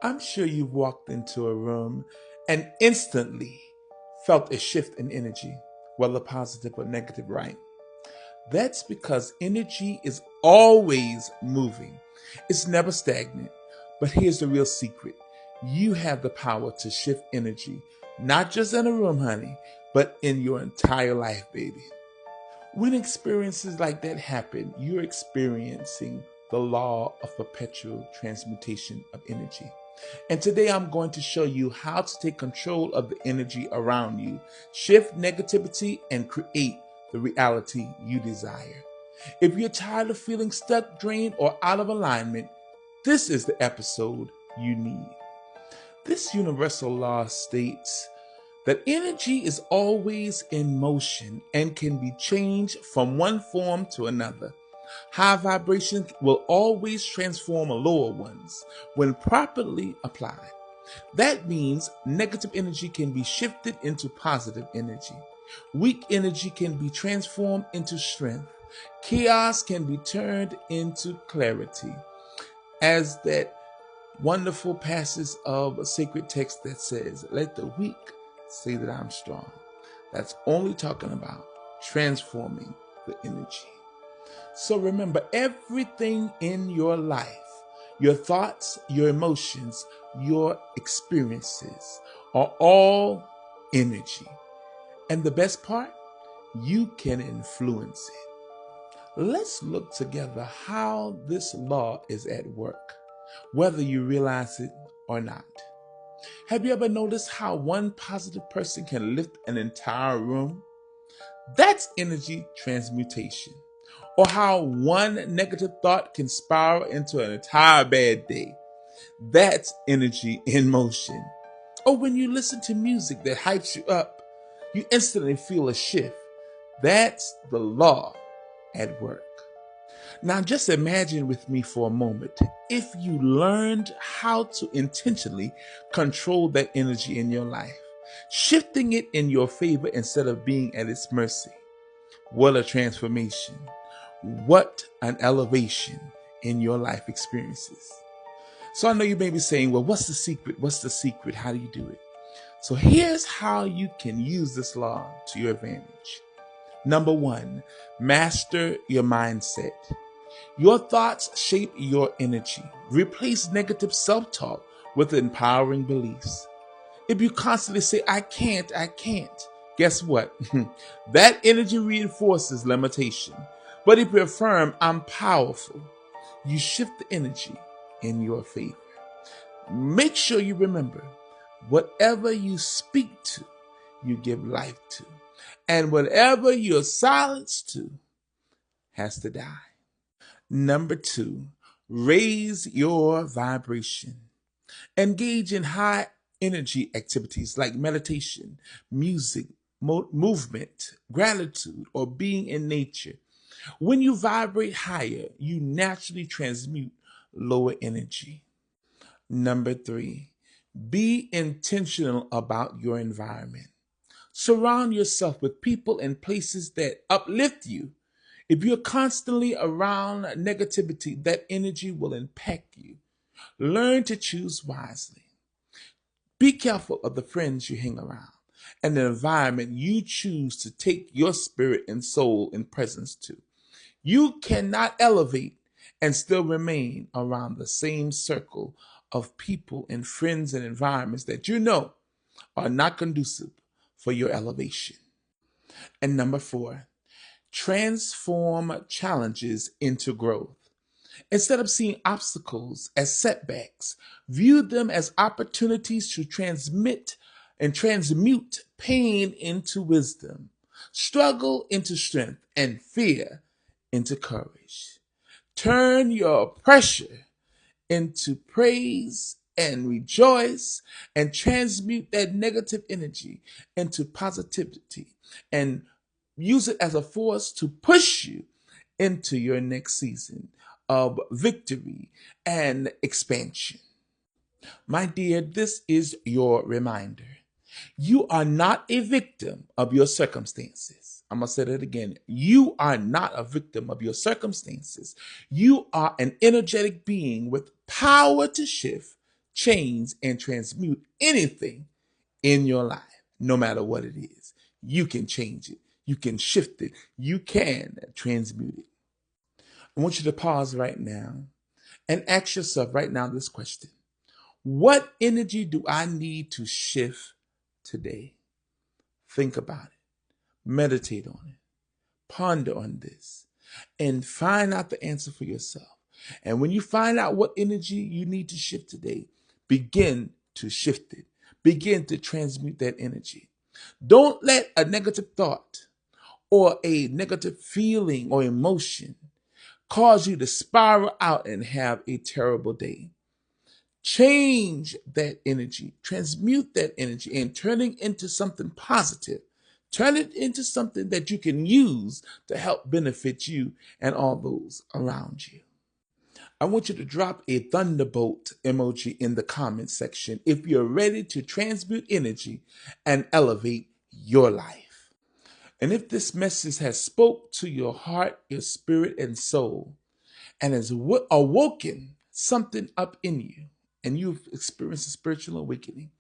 I'm sure you've walked into a room and instantly felt a shift in energy, whether positive or negative, right? That's because energy is always moving. It's never stagnant. But here's the real secret. You have the power to shift energy, not just in a room, honey, but in your entire life, baby. When experiences like that happen, you're experiencing the law of perpetual transmutation of energy. And today I'm going to show you how to take control of the energy around you, shift negativity, and create the reality you desire. If you're tired of feeling stuck, drained, or out of alignment, this is the episode you need. This universal law states that energy is always in motion and can be changed from one form to another. High vibrations will always transform lower ones when properly applied. That means negative energy can be shifted into positive energy. Weak energy can be transformed into strength. Chaos can be turned into clarity. As that wonderful passage of a sacred text that says, "Let the weak say that I'm strong." That's only talking about transforming the energy. So remember, everything in your life, your thoughts, your emotions, your experiences are all energy. And the best part, you can influence it. Let's look together how this law is at work, whether you realize it or not. Have you ever noticed how one positive person can lift an entire room? That's energy transmutation. Or how one negative thought can spiral into an entire bad day. That's energy in motion. Or when you listen to music that hypes you up, you instantly feel a shift. That's the law at work. Now just imagine with me for a moment if you learned how to intentionally control that energy in your life, shifting it in your favor instead of being at its mercy. What a transformation. What an elevation in your life experiences. So I know you may be saying, well, what's the secret? What's the secret? How do you do it? So here's how you can use this law to your advantage. Number one, master your mindset. Your thoughts shape your energy. Replace negative self-talk with empowering beliefs. If you constantly say, I can't, guess what? That energy reinforces limitation. But if you affirm, I'm powerful, you shift the energy in your favor. Make sure you remember, whatever you speak to, you give life to. And whatever you're silenced to has to die. Number two, raise your vibration. Engage in high energy activities like meditation, music, movement, gratitude, or being in nature. When you vibrate higher, you naturally transmute lower energy. Number three, be intentional about your environment. Surround yourself with people and places that uplift you. If you're constantly around negativity, that energy will impact you. Learn to choose wisely. Be careful of the friends you hang around and the environment you choose to take your spirit and soul and presence to. You cannot elevate and still remain around the same circle of people and friends and environments that you know are not conducive for your elevation. And number four, transform challenges into growth. Instead of seeing obstacles as setbacks, view them as opportunities to transmit and transmute pain into wisdom, struggle into strength, and fear into courage. Turn your pressure into praise and rejoice and transmute that negative energy into positivity and use it as a force to push you into your next season of victory and expansion. My dear, this is your reminder. You are not a victim of your circumstances. I'm going to say that again. You are not a victim of your circumstances. You are an energetic being with power to shift, change, and transmute anything in your life, no matter what it is. You can change it. You can shift it. You can transmute it. I want you to pause right now and ask yourself right now this question. What energy do I need to shift today? Think about it. Meditate on it. Ponder on this and find out the answer for yourself. And when you find out what energy you need to shift today, begin to shift it. Begin to transmute that energy. Don't let a negative thought or a negative feeling or emotion cause you to spiral out and have a terrible day. Change that energy, transmute that energy, and turn it into something positive. Turn it into something that you can use to help benefit you and all those around you. I want you to drop a thunderbolt emoji in the comment section if you're ready to transmute energy and elevate your life. And if this message has spoke to your heart, your spirit, and soul, and has awoken something up in you, and you've experienced a spiritual awakening,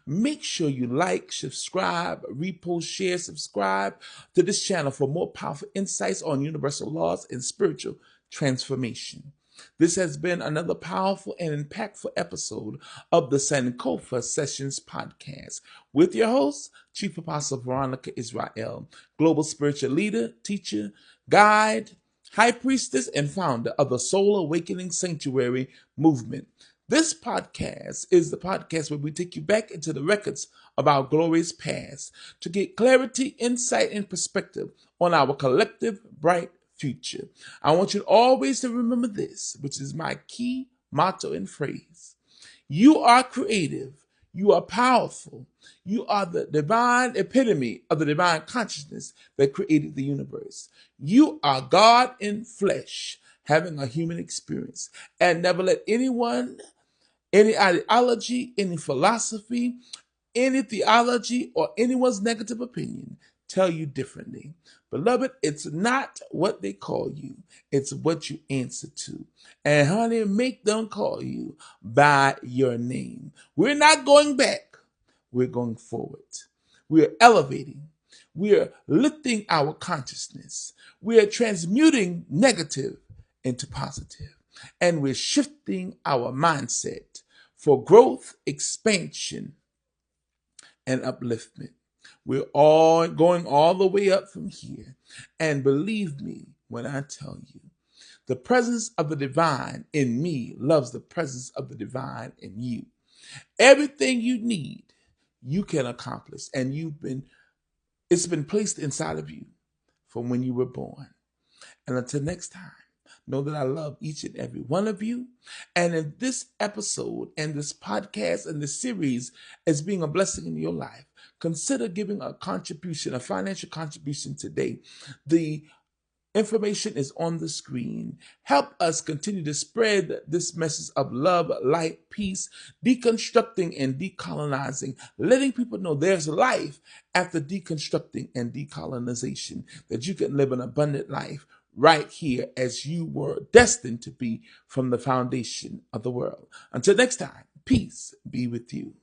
make sure you like, subscribe, repost, share, subscribe to this channel for more powerful insights on universal laws and spiritual transformation. This has been another powerful and impactful episode of the Sankofa Sessions podcast with your host, Chief Apostle Veronica Yisrael, global spiritual leader, teacher, guide, high priestess, and founder of the Soul Awakening Sanctuary movement. This podcast is the podcast where we take you back into the records of our glorious past to get clarity, insight, and perspective on our collective bright future. I want you always to remember this, which is my key motto and phrase. You are creative. You are powerful. You are the divine epitome of the divine consciousness that created the universe. You are God in flesh, having a human experience. And never let anyone, any ideology, any philosophy, any theology, or anyone's negative opinion tell you differently. Beloved, it's not what they call you. It's what you answer to. And honey, make them call you by your name. We're not going back. We're going forward. We're elevating. We're lifting our consciousness. We are transmuting negative into positive. And we're shifting our mindset for growth, expansion, and upliftment. We're all going all the way up from here. And believe me when I tell you, the presence of the divine in me loves the presence of the divine in you. Everything you need, you can accomplish. And it's been placed inside of you from when you were born. And until next time, know that I love each and every one of you. And in this episode and this podcast and this series as being a blessing in your life, consider giving a contribution, a financial contribution today. The information is on the screen. Help us continue to spread this message of love, light, peace, deconstructing and decolonizing, letting people know there's life after deconstructing and decolonization, that you can live an abundant life right here as you were destined to be from the foundation of the world. Until next time, peace be with you.